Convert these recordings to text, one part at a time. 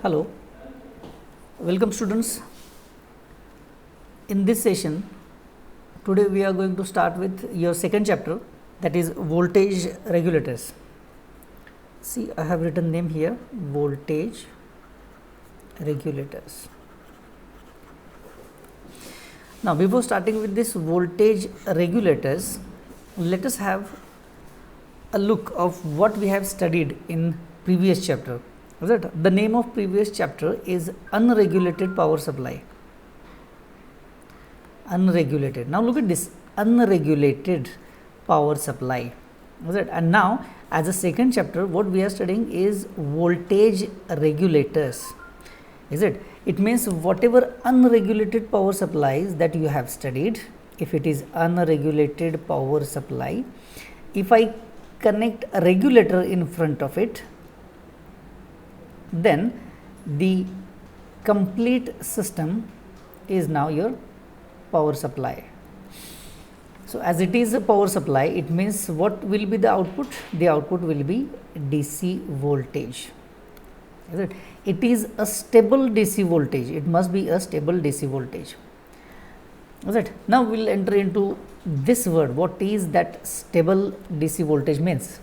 Hello, welcome students. In this session, today we are going to start with your second chapter, that is voltage regulators. See, I have written name here, voltage regulators. Now, before starting with this voltage regulators, let us have a look of what we have studied in previous chapter. The name of previous chapter is unregulated power supply. Unregulated. Now look at this, unregulated power supply. And now as a second chapter, what we are studying is voltage regulators. It means whatever unregulated power supplies that you have studied, if it is unregulated power supply, if I connect a regulator in front of it, then the complete system is now your power supply. So, as it is a power supply, it means what will be the output? The output will be DC voltage. It is a stable DC voltage. It must be a stable DC voltage. Now, we will enter into this word. What is that stable DC voltage means?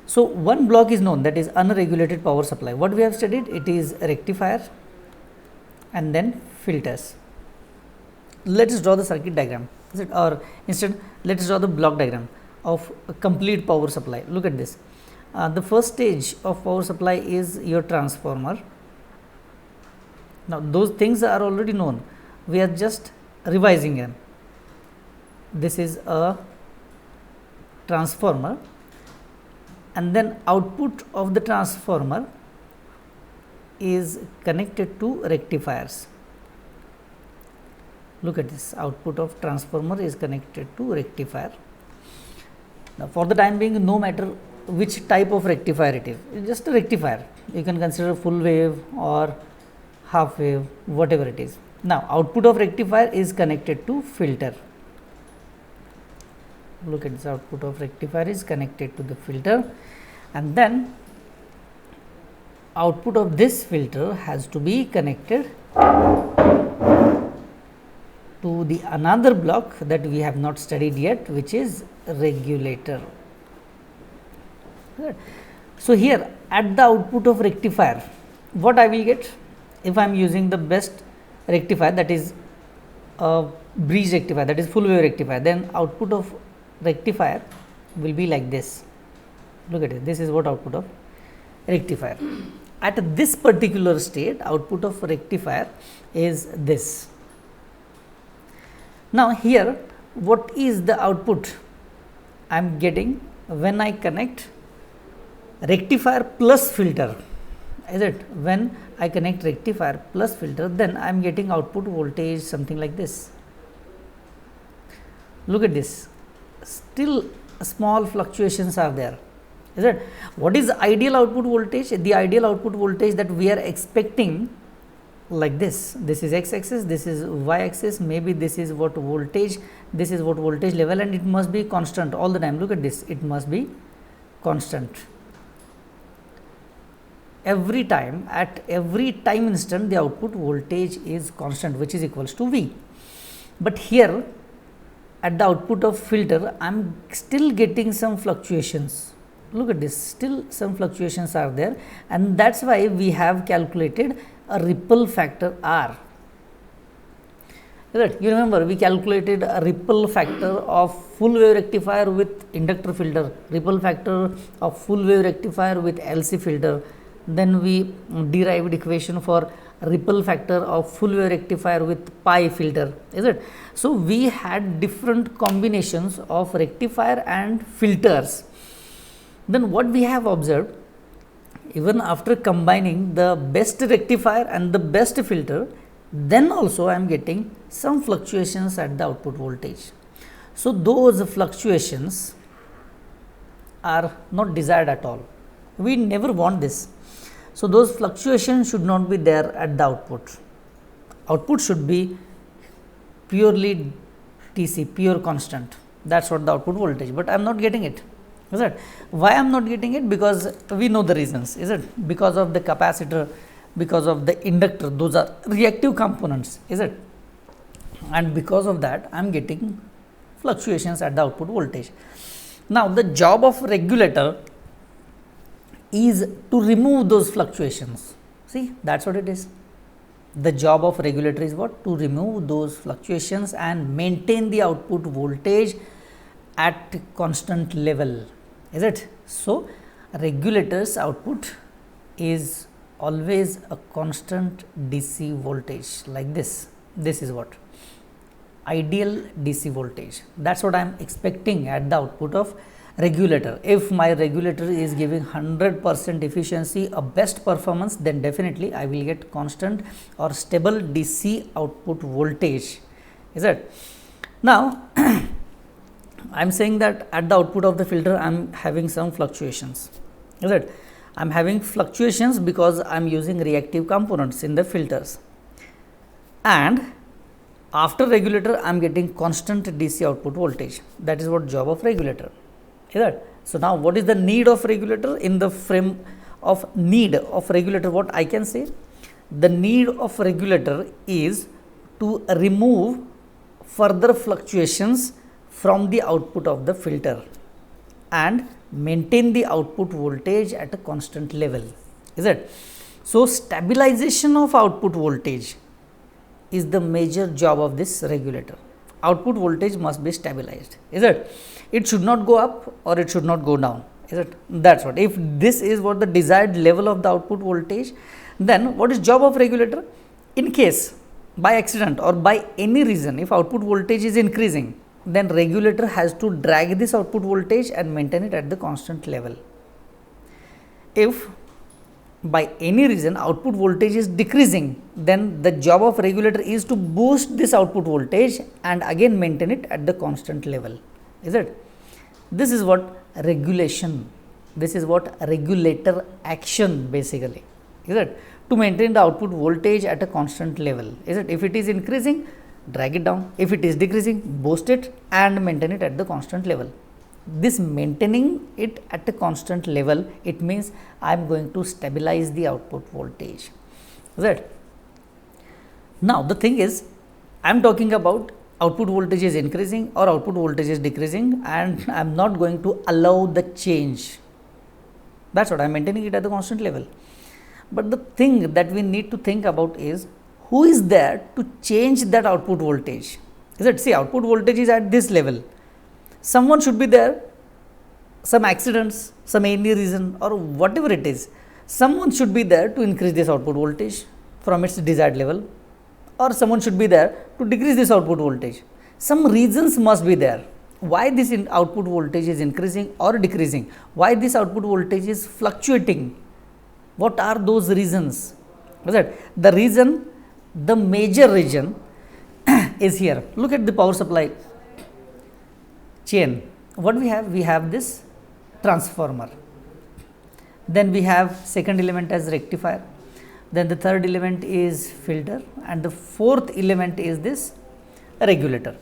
So, one block is known, that is unregulated power supply. What we have studied? It is rectifier and then filters. Let us draw the circuit diagram, or instead let us draw the block diagram of a complete power supply. Look at this. The first stage of power supply is your transformer. Now, those things are already known. We are just revising them. This is a transformer, and then output of the transformer is connected to rectifiers. Look at this, output of transformer is connected to rectifier. Now, for the time being, no matter which type of rectifier it is, it's just a rectifier. You can consider full wave or half wave, whatever it is. Now, output of rectifier is connected to filter. Look at this, output of rectifier is connected to the filter, and then output of this filter has to be connected to the another block that we have not studied yet, which is regulator. So, here at the output of rectifier, what I will get? If I am using the best rectifier, that is a bridge rectifier, that is full wave rectifier, then output of rectifier will be like this. Look at it, this is what output of rectifier. At this particular state, output of rectifier is this. Now, here what is the output I am getting when I connect rectifier plus filter? When I connect rectifier plus filter, then I am getting output voltage something like this. Look at this, still small fluctuations are there. What is the ideal output voltage? The ideal output voltage that we are expecting like this. This is x axis, this is y axis, maybe this is what voltage, this is what voltage level, and it must be constant all the time. Look at this, it must be constant. Every time, at every time instant, the output voltage is constant, which is equals to V. But here at the output of filter, I am still getting some fluctuations. Look at this, still some fluctuations are there, and that is why we have calculated a ripple factor R. You remember, we calculated a ripple factor of full wave rectifier with inductor filter, ripple factor of full wave rectifier with LC filter. Then we derived equation for ripple factor of full wave rectifier with pi filter. So, we had different combinations of rectifier and filters. Then what we have observed, even after combining the best rectifier and the best filter, then also I am getting some fluctuations at the output voltage. So, those fluctuations are not desired at all. We never want this. So, those fluctuations should not be there at the output. Output should be purely DC, pure constant. That is what the output voltage, but I am not getting it. is it? Why I am not getting it? Because we know the reasons, is it? Because of the capacitor, because of the inductor, those are reactive components, is it? And because of that I am getting fluctuations at the output voltage. Now the job of regulator is to remove those fluctuations. See, that's what it is. The job of regulator is what? To remove those fluctuations and maintain the output voltage at constant level, is it? So regulator's output is always a constant DC voltage like this. This is what? Ideal DC voltage. That's what I am expecting at the output of regulator. If my regulator is giving 100% efficiency, a best performance, then definitely I will get constant or stable DC output voltage, is it? Now I am saying that at the output of the filter I am having some fluctuations, is it? I am having fluctuations because I am using reactive components in the filters, and after regulator I am getting constant DC output voltage. That is what job of regulator, is that? So now what is the need of regulator? In the frame of need of regulator, what I can say? The need of regulator is to remove further fluctuations from the output of the filter and maintain the output voltage at a constant level, is it? So stabilization of output voltage is the major job of this regulator. Output voltage must be stabilized, is it? It should not go up or it should not go down, is it? That's what. If this is what the desired level of the output voltage, then what is job of regulator? In case by accident or by any reason, if output voltage is increasing, then regulator has to drag this output voltage and maintain it at the constant level. If by any reason output voltage is decreasing, then the job of regulator is to boost this output voltage and again maintain it at the constant level, is it? This is what regulation, this is what regulator action basically, is it? To maintain the output voltage at a constant level, is it? If it is increasing, drag it down. If it is decreasing, boost it and maintain it at the constant level. This maintaining it at a constant level, it means I am going to stabilize the output voltage, is it? Now the thing is, I am talking about output voltage is increasing or output voltage is decreasing, and I am not going to allow the change. That's what I am maintaining it at the constant level. But the thing that we need to think about is, who is there to change that output voltage, is it? See, output voltage is at this level. Someone should be there, some accidents, some any reason or whatever it is, someone should be there to increase this output voltage from its desired level, or someone should be there to decrease this output voltage. Some reasons must be there. Why this output voltage is increasing or decreasing? Why this output voltage is fluctuating? What are those reasons? Is it? The reason, the major reason is here. Look at the power supply chain. What we have? We have this transformer. Then we have second element as rectifier. Then the third element is filter, and the fourth element is this regulator.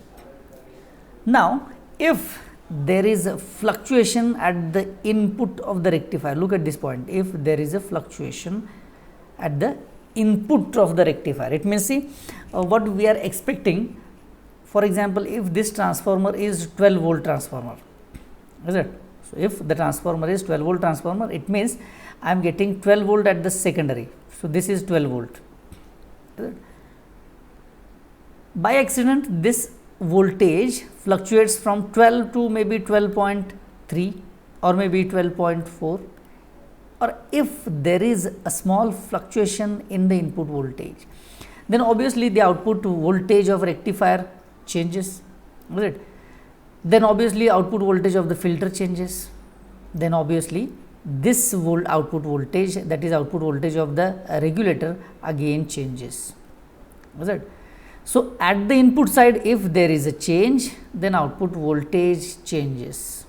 Now, if there is a fluctuation at the input of the rectifier, look at this point. If there is a fluctuation at the input of the rectifier, it means, see, what we are expecting. For example, if this transformer is 12 volt transformer, is it? So if the transformer is 12 volt transformer, it means I am getting 12 volt at the secondary. So this is 12 volt. Is it? By accident, this voltage fluctuates from 12 to maybe 12.3 or maybe 12.4, or if there is a small fluctuation in the input voltage, then obviously the output voltage of rectifier changes, is it? Then obviously output voltage of the filter changes. Then obviously this output voltage, that is output voltage of the regulator, again changes, is it? So at the input side, if there is a change, then output voltage changes.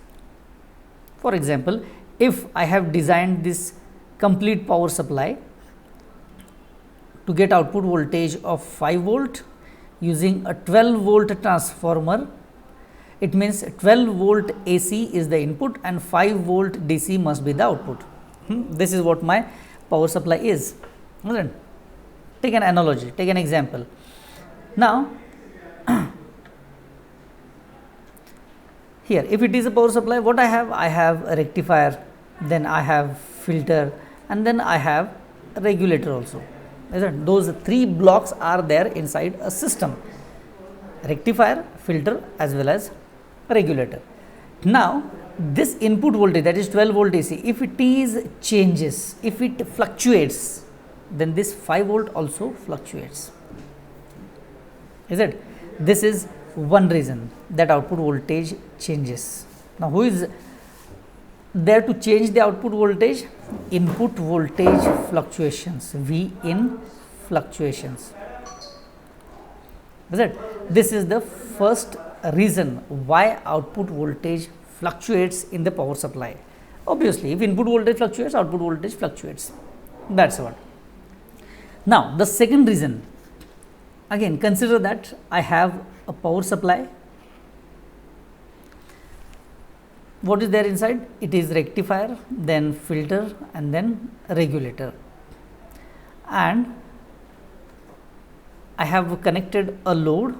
For example, if I have designed this complete power supply to get output voltage of 5 volt using a 12 volt transformer, it means 12 volt AC is the input and 5 volt DC must be the output. This is what my power supply is. Take an analogy, take an example. Now, here if it is a power supply, what I have a rectifier, then I have filter, and then I have a regulator also. Those three blocks are there inside a system: rectifier, filter, as well as regulator. Now, this input voltage, that is 12 volt AC, if it is changes, if it fluctuates, then this 5 volt also fluctuates. This is one reason that output voltage changes. Now, who is there to change the output voltage? Input voltage fluctuations, V in fluctuations. This is the first reason why output voltage fluctuates in the power supply. Obviously, if input voltage fluctuates, output voltage fluctuates. That's what. Now, the second reason, again consider that I have a power supply. What is there inside? It is rectifier, then filter, and then regulator. And I have connected a load,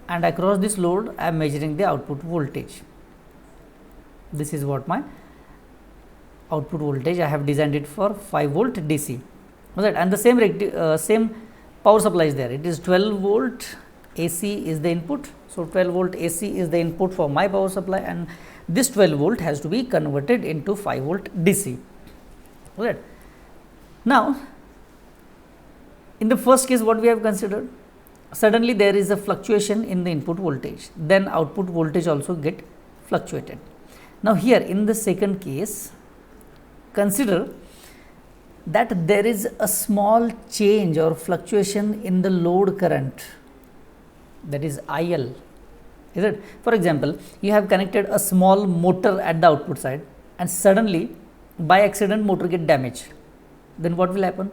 and across this load I am measuring the output voltage. This is what my output voltage. I have designed it for 5 volt DC. And the same power supply is there. It is 12 volt AC is the input. So, 12 volt AC is the input for my power supply, and this 12 volt has to be converted into 5 volt DC. Now, in the first case, what we have considered, suddenly there is a fluctuation in the input voltage, then output voltage also get fluctuated. Now, here in the second case, consider that there is a small change or fluctuation in the load current, that is IL. For example, you have connected a small motor at the output side, and suddenly by accident motor get damaged. Then what will happen?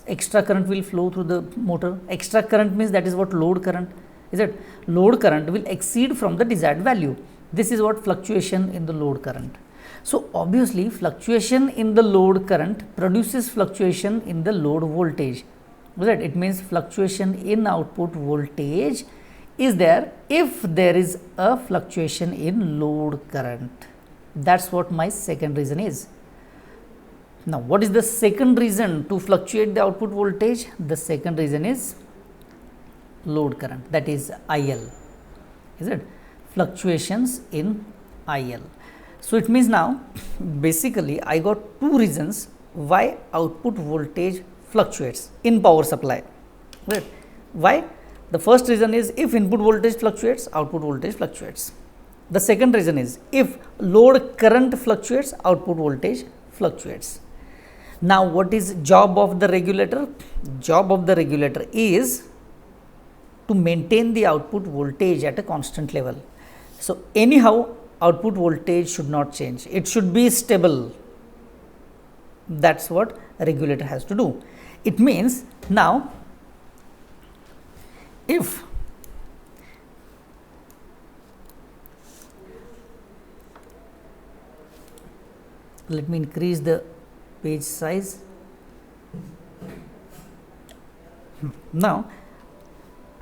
Extra current will flow through the motor. Extra current means that is what load current. Load current will exceed from the desired value. This is what fluctuation in the load current. So, obviously, fluctuation in the load current produces fluctuation in the load voltage. It means fluctuation in output voltage is there if there is a fluctuation in load current. That's what my second reason is. Now, what is the second reason to fluctuate the output voltage? The second reason is load current, that is IL. Fluctuations in IL. So, it means now basically I got two reasons why output voltage fluctuates in power supply. Why? The first reason is if input voltage fluctuates, output voltage fluctuates. The second reason is if load current fluctuates, output voltage fluctuates. Now, what is job of the regulator? Job of the regulator is to maintain the output voltage at a constant level. So, anyhow output voltage should not change, it should be stable. That is what a regulator has to do. It means now if let me increase the page size. Now,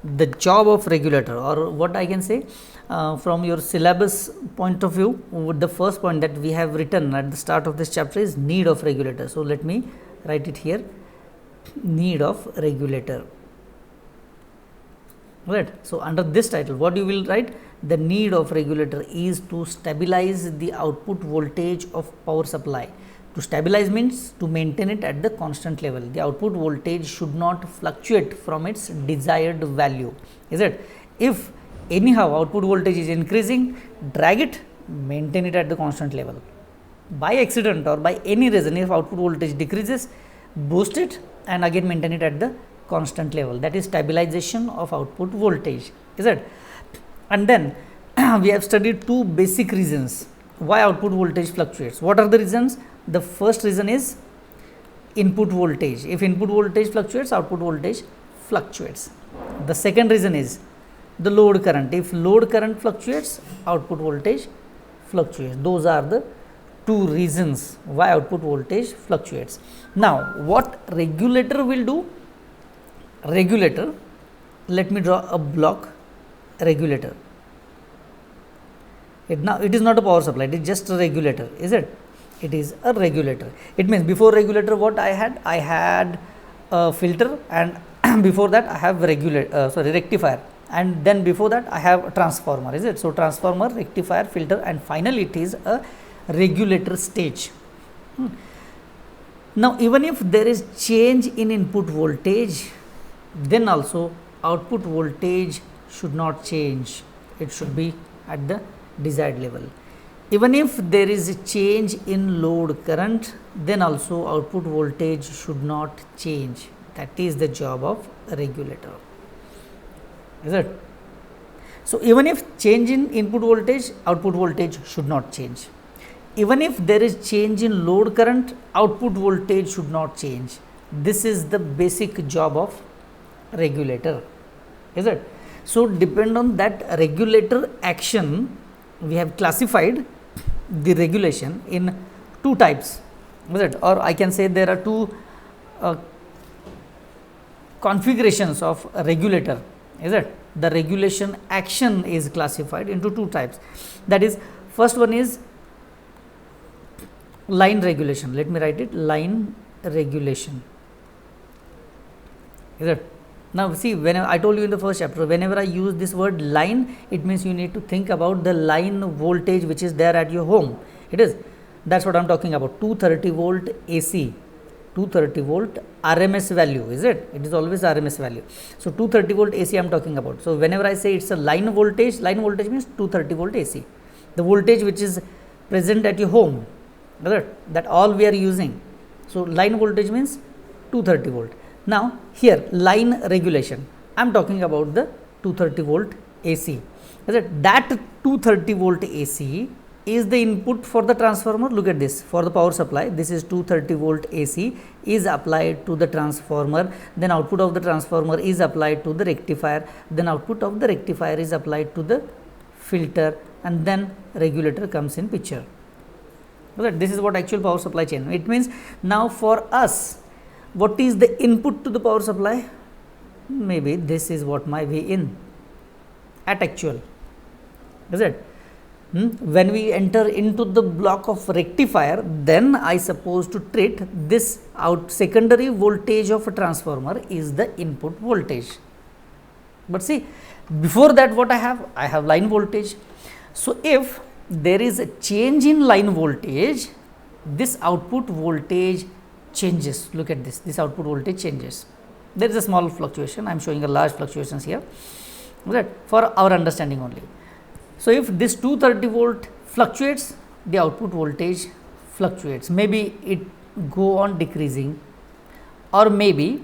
the job of regulator, or what I can say from your syllabus point of view, the first point that we have written at the start of this chapter is need of regulator. So, let me write it here, need of regulator. So, under this title what you will write? The need of regulator is to stabilize the output voltage of power supply. To stabilize means to maintain it at the constant level. The output voltage should not fluctuate from its desired value. If anyhow output voltage is increasing, drag it, maintain it at the constant level. By accident or by any reason, if output voltage decreases, boost it and again maintain it at the constant level. That is stabilization of output voltage. And then we have studied two basic reasons why output voltage fluctuates. What are the reasons? The first reason is input voltage. If input voltage fluctuates, output voltage fluctuates. The second reason is the load current. If load current fluctuates, output voltage fluctuates. Those are the two reasons why output voltage fluctuates. Now, what regulator will do? Regulator, let me draw a block regulator. It is not a power supply, it is just a regulator, is it? It is a regulator. It means before regulator what I had a filter, and before that I have rectifier, and then before that I have a transformer, is it? So, transformer, rectifier, filter, and finally it is a regulator stage. Now, even if there is change in input voltage, then also output voltage should not change, it should be at the desired level. Even if there is a change in load current, then also output voltage should not change. That is the job of a regulator, is it? So, even if change in input voltage, output voltage should not change. Even if there is change in load current, output voltage should not change. This is the basic job of regulator, is it? So, depend on that regulator action, we have classified the regulation in two types, is it? Or I can say there are two configurations of a regulator, is it? The regulation action is classified into two types. That is, first one is line regulation. Let me write it, line regulation, is it? Now, see, whenever I told you in the first chapter, whenever I use this word line, it means you need to think about the line voltage which is there at your home. It is, that's what I am talking about, 230 volt AC, 230 volt RMS value, is it? It is always RMS value. So, 230 volt AC I am talking about. So, whenever I say it is a line voltage means 230 volt AC, the voltage which is present at your home, that all we are using. So, line voltage means 230 volt. Now, here line regulation, I am talking about the 230 volt AC. That 230 volt AC is the input for the transformer. Look at this, for the power supply, this is 230 volt AC is applied to the transformer, then output of the transformer is applied to the rectifier, then output of the rectifier is applied to the filter, and then regulator comes in picture. This is what actual power supply chain. It means now for us, what is the input to the power supply? Maybe this is what my V in at actual, is it? When we enter into the block of rectifier, then I suppose to treat this out secondary voltage of a transformer is the input voltage. But see, before that what I have line voltage. So, if there is a change in line voltage, this output voltage changes. Look at this output voltage changes. There is a small fluctuation, I am showing a large fluctuations here, right, for our understanding only. So, if this 230 volt fluctuates, the output voltage fluctuates. Maybe it go on decreasing, or maybe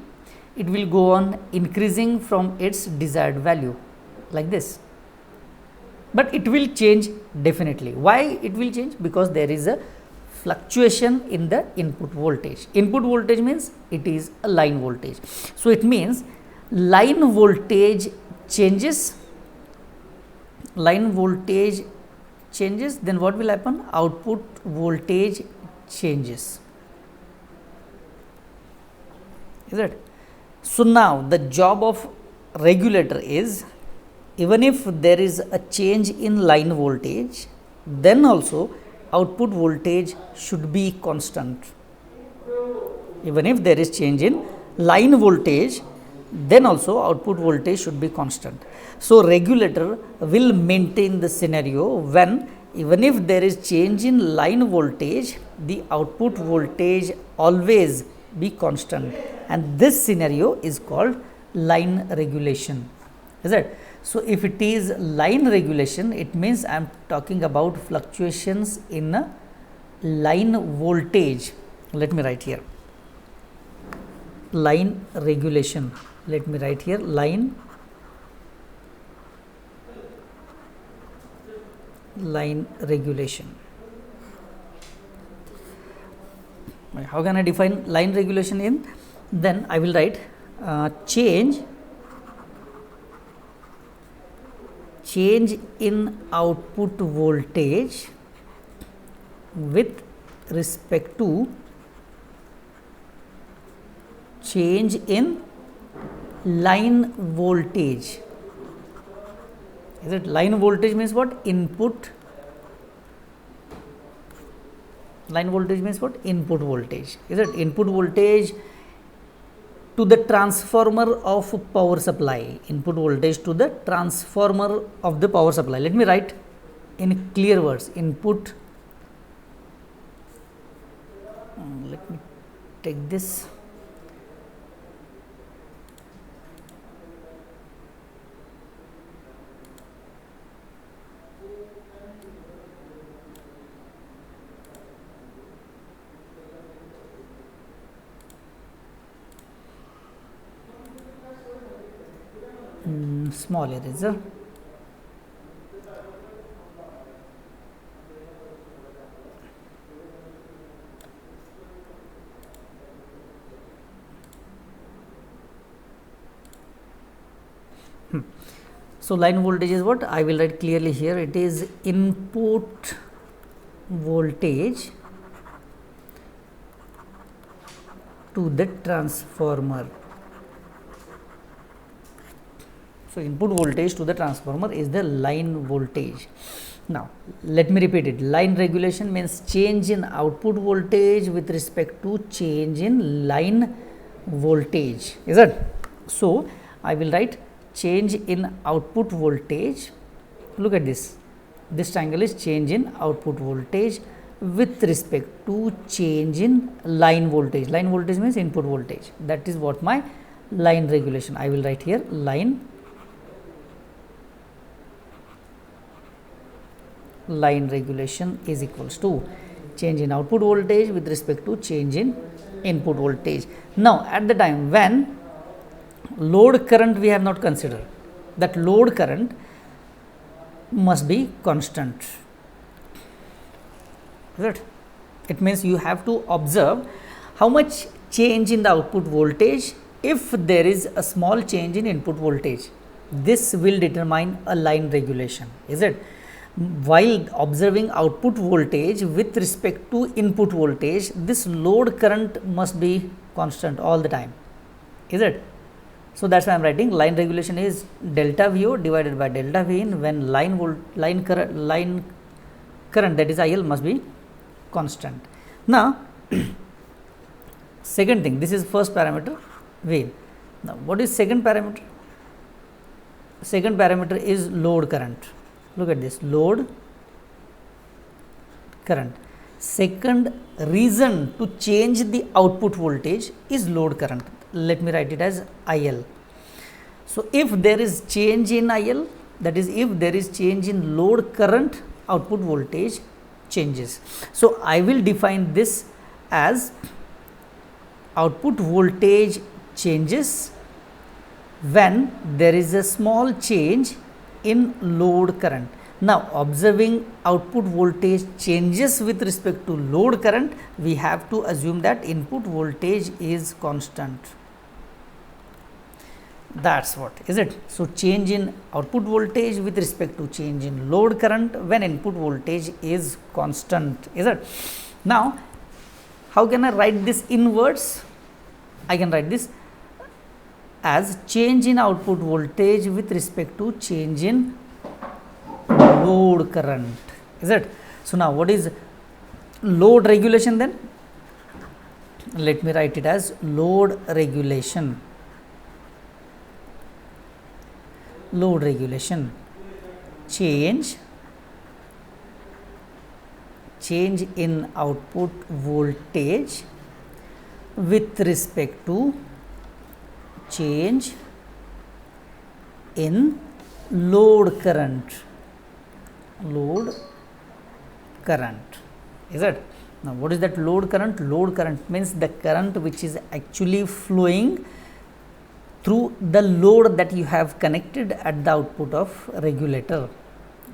it will go on increasing from its desired value, like this. But it will change definitely. Why it will change? Because there is a fluctuation in the input voltage. Input voltage means it is a line voltage. So, it means line voltage changes, then what will happen? Output voltage changes, is it? So, now the job of regulator is, even if there is a change in line voltage, then also output voltage should be constant. Even if there is change in line voltage, then also output voltage should be constant. So, regulator will maintain the scenario when even if there is change in line voltage, the output voltage always be constant, and this scenario is called line regulation, is it? So, if it is line regulation, it means I am talking about fluctuations in a line voltage. Let me write here line regulation. Let me write here line regulation. How can I define line regulation in? Then I will write change change in output voltage with respect to change in line voltage. Is it line voltage means what? Input. Line voltage means what? Input voltage. Is it input voltage to the transformer of power supply? Input voltage to the transformer of the power supply. Let me write in clear words. Input. Let me take this. Small eraser. So line voltage is what? I will write clearly here. It is input voltage to the transformer. So input voltage to the transformer is the line voltage. Now let me repeat it. Line regulation means change in output voltage with respect to change in line voltage. Is it? So I will write change in output voltage. Look at this. This triangle is change in output voltage with respect to change in line voltage. Line voltage means input voltage. That is what my line regulation. I will write here line regulation is equals to change in output voltage with respect to change in input voltage. Now at the time when load current we have not considered, that load current must be constant. Right? It means you have to observe how much change in the output voltage if there is a small change in input voltage. This will determine a line regulation. Is it? While observing output voltage with respect to input voltage, this load current must be constant all the time. Is it? So that's why I am writing line regulation is delta VO divided by delta Vin when line current, that is IL, must be constant. Now second thing, this is first parameter Vin. Now what is second parameter? Second parameter is load current. Look at this, load current. Second reason to change the output voltage is load current. Let me write it as IL. So if there is change in IL, that is if there is change in load current, output voltage changes. So I will define this as output voltage changes when there is a small change in load current. Now observing output voltage changes with respect to load current, we have to assume that input voltage is constant. That's what, is it? So change in output voltage with respect to change in load current when input voltage is constant. Is it? Now how can I write this in words? I can write this as change in output voltage with respect to change in load current. Is it? So now what is load regulation then? Let me write it as load regulation. Load regulation, change in output voltage with respect to change in load current. Load current. Is it? Now what is that load current? Load current means the current which is actually flowing through the load that you have connected at the output of regulator.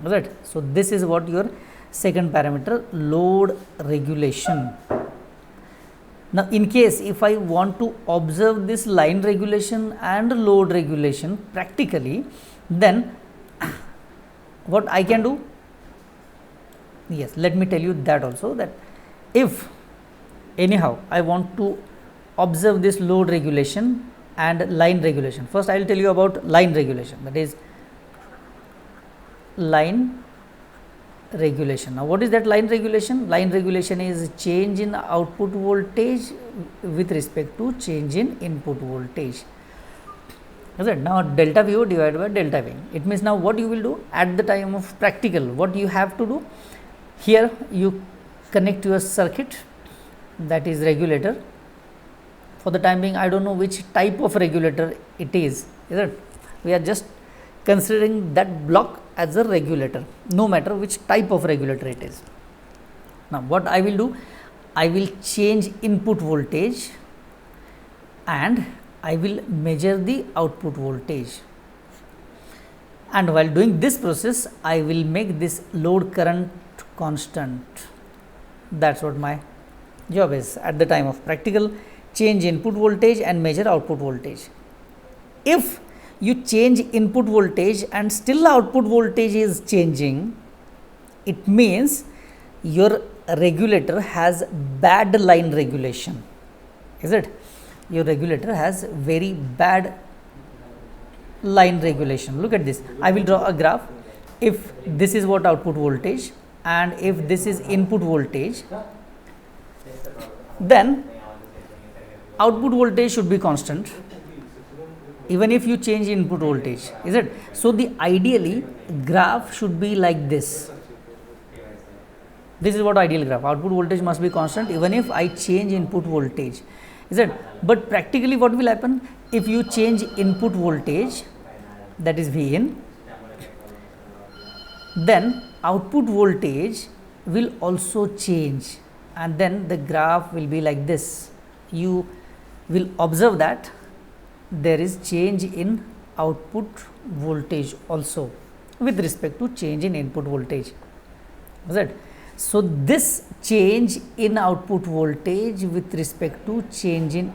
Right? So this is what your second parameter, load regulation. Now in case if I want to observe this line regulation and load regulation practically, then what I can do? Yes, let me tell you that also, that if anyhow I want to observe this load regulation and line regulation. First I will tell you about line regulation, that is line regulation. Now what is that line regulation? Line regulation is change in output voltage with respect to change in input voltage. Is it? Now delta VO divided by delta V. It means now what you will do at the time of practical, what you have to do, here you connect your circuit, that is regulator. For the time being I don't know which type of regulator it is it? We are just considering that block as a regulator, no matter which type of regulator it is. Now what I will do, I will change input voltage and I will measure the output voltage, and while doing this process I will make this load current constant. That's what my job is at the time of practical. Change input voltage and measure output voltage. If you change input voltage and still output voltage is changing, it means your regulator has bad line regulation. Is it? Your regulator has very bad line regulation. Look at this. I will draw a graph. If this is what output voltage and if this is input voltage, then output voltage should be constant even if you change input voltage. Is it? So the ideally graph should be like this. This is what ideal graph. Output voltage must be constant even if I change input voltage. Is it? But practically what will happen if you change input voltage, that is V in, then output voltage will also change, and then the graph will be like this. You will observe that there is change in output voltage also with respect to change in input voltage. Is it? So this change in output voltage with respect to change in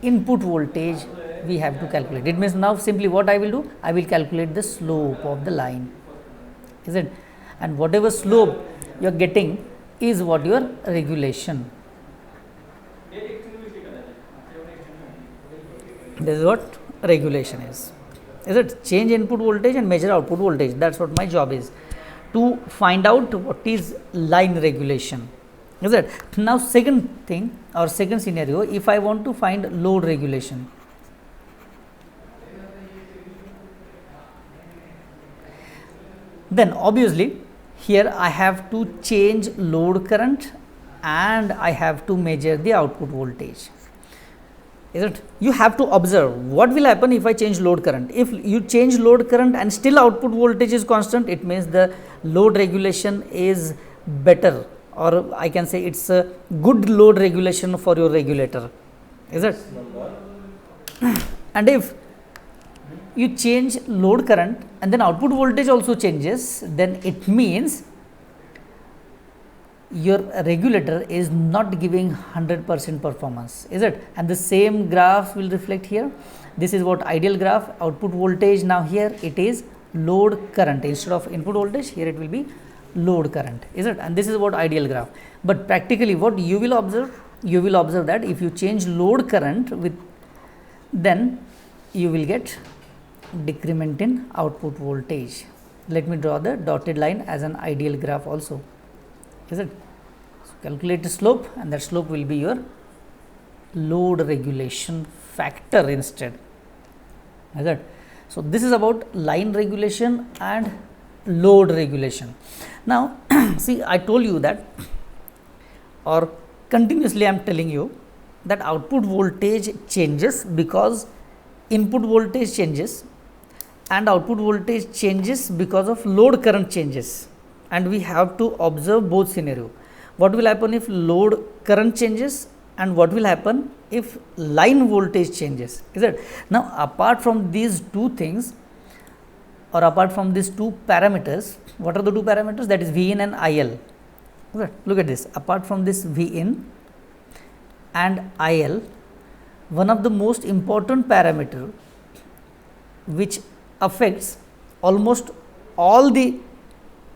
input voltage we have to calculate. It means now simply what I will do, I will calculate the slope of the line. Is it? And whatever slope you are getting is what your regulation. This is what regulation is. Is it? Change input voltage and measure output voltage. That's what my job is, to find out what is line regulation. Is it? Now second thing or second scenario, if I want to find load regulation. Then obviously here I have to change load current and I have to measure the output voltage. Is it? You have to observe what will happen if I change load current. If you change load current and still output voltage is constant, it means the load regulation is better, or I can say it's a good load regulation for your regulator. Is it? And if you change load current and then output voltage also changes, then it means your regulator is not giving 100% performance. Is it? And the same graph will reflect here. This is what ideal graph, output voltage. Now here it is load current, instead of input voltage here it will be load current. Is it? And this is what ideal graph. But practically what you will observe that if you change load current with, then you will get decrement in output voltage. Let me draw the dotted line as an ideal graph also. Is it? So calculate the slope, and that slope will be your load regulation factor instead. Is it? So this is about line regulation and load regulation. Now see, I told you that, or continuously I am telling you that output voltage changes because input voltage changes, and output voltage changes because of load current changes, and we have to observe both scenario. What will happen if load current changes, and what will happen if line voltage changes? Is it? Now apart from these two things, or apart from these two parameters, what are the two parameters? That is V in and IL. Okay. Look at this. Apart from this V in and IL, one of the most important parameter which affects almost all the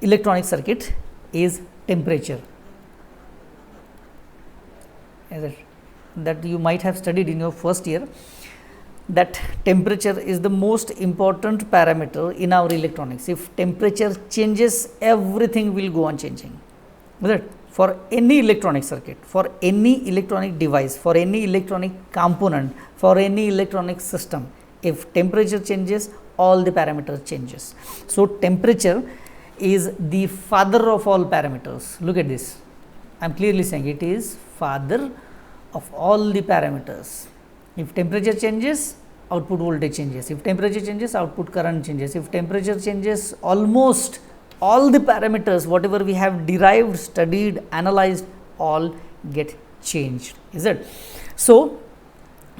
electronic circuit is temperature. Is it? That you might have studied in your first year, that temperature is the most important parameter in our electronics. If temperature changes, everything will go on changing. Is it? For any electronic circuit, for any electronic device, for any electronic component, for any electronic system, if temperature changes, all the parameters changes. So temperature is the father of all parameters. Look at this. I am clearly saying it is father of all the parameters. If temperature changes, output voltage changes. If temperature changes, output current changes. If temperature changes, almost all the parameters, whatever we have derived, studied, analyzed, all get changed. Is it? So,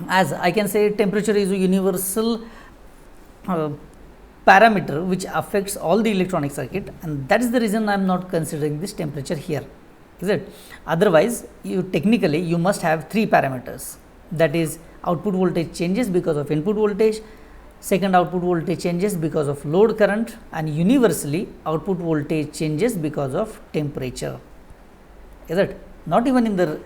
as I can say, temperature is a universal parameter which affects all the electronic circuit, and that is the reason I am not considering this temperature here. Is it? Otherwise, you technically you must have three parameters, that is output voltage changes because of input voltage, second output voltage changes because of load current, and universally output voltage changes because of temperature. Is it? Not even in the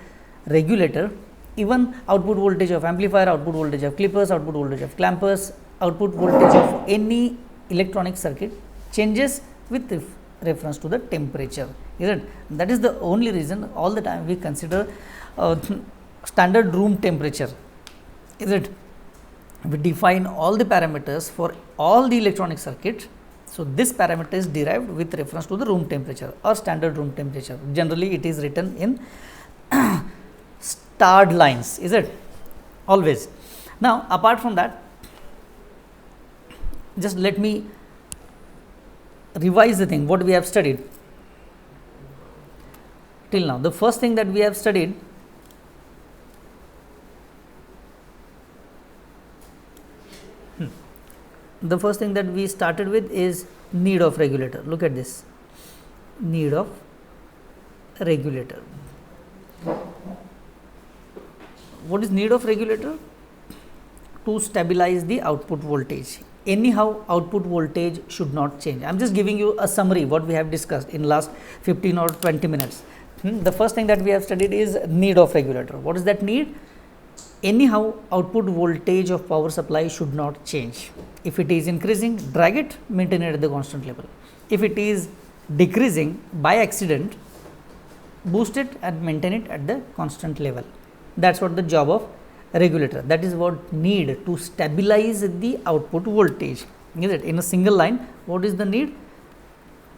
regulator, even output voltage of amplifier, output voltage of clippers, output voltage of clampers, output voltage of any electronic circuit changes with reference to the temperature. Is it? That is the only reason all the time we consider standard room temperature. Is it? We define all the parameters for all the electronic circuit. So, this parameter is derived with reference to the room temperature or standard room temperature. Generally, it is written in starred lines. Is it? Always. Now, apart from that, just let me revise the thing what we have studied till now. The first thing that we have studied, the first thing that we started with is need of regulator. Look at this, need of regulator. What is need of regulator? To stabilize the output voltage. Anyhow, output voltage should not change. I am just giving you a summary what we have discussed in last 15 or 20 minutes. The first thing that we have studied is need of regulator. What is that need? Anyhow, output voltage of power supply should not change. If it is increasing, drag it, maintain it at the constant level. If it is decreasing by accident, boost it and maintain it at the constant level. That is what the job of regulator. That is what need to stabilize the output voltage. Is it? In a single line, what is the need?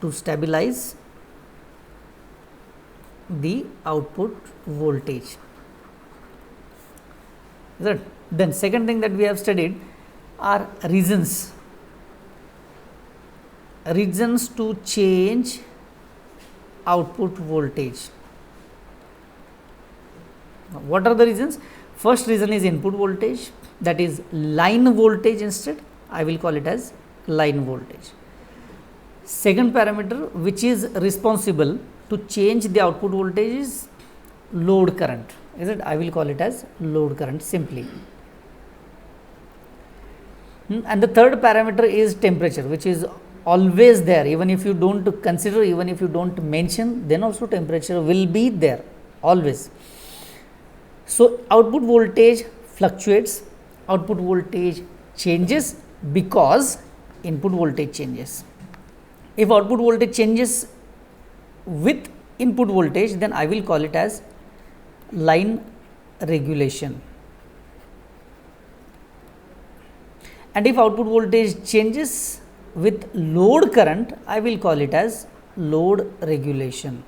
To stabilize the output voltage. Is it? Then second thing that we have studied are reasons. Reasons to change output voltage. What are the reasons? First reason is input voltage, that is line voltage instead. I will call it as line voltage. Second parameter which is responsible to change the output voltage is load current. Is it? I will call it as load current simply. And the third parameter is temperature, which is always there. Even if you don't consider, even if you don't mention, then also temperature will be there always. So, output voltage fluctuates, output voltage changes because input voltage changes. If output voltage changes with input voltage, then I will call it as line regulation. And if output voltage changes with load current, I will call it as load regulation.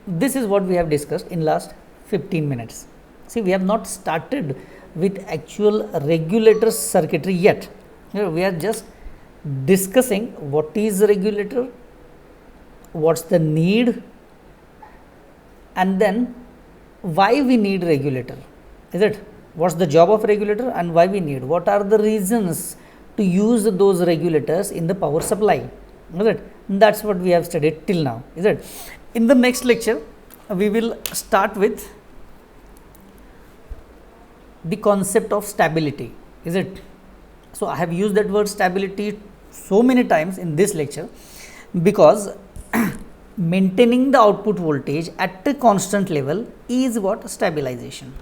This is what we have discussed in last 15 minutes. See, we have not started with actual regulator circuitry yet. We are just discussing what is regulator, what's the need, and then why we need regulator. Is it? What's the job of regulator and why we need? What are the reasons to use those regulators in the power supply? Is it? That's what we have studied till now. Is it? In the next lecture, we will start with the concept of stability. Is it? So I have used that word stability so many times in this lecture because maintaining the output voltage at a constant level is what stabilization.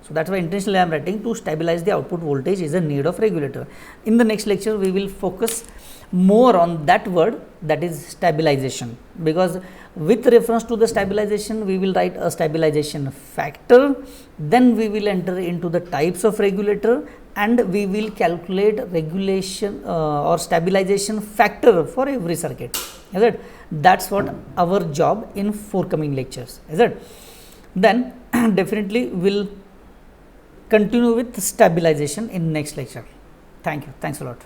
So that's why intentionally I am writing to stabilize the output voltage is a need of regulator. In the next lecture we will focus more on that word, that is stabilization, because with reference to the stabilization we will write a stabilization factor, then we will enter into the types of regulator and we will calculate regulation or stabilization factor for every circuit. Is it? That's what our job in forthcoming lectures. Is it? Then definitely we'll continue with stabilization in next lecture. Thank you. Thanks a lot.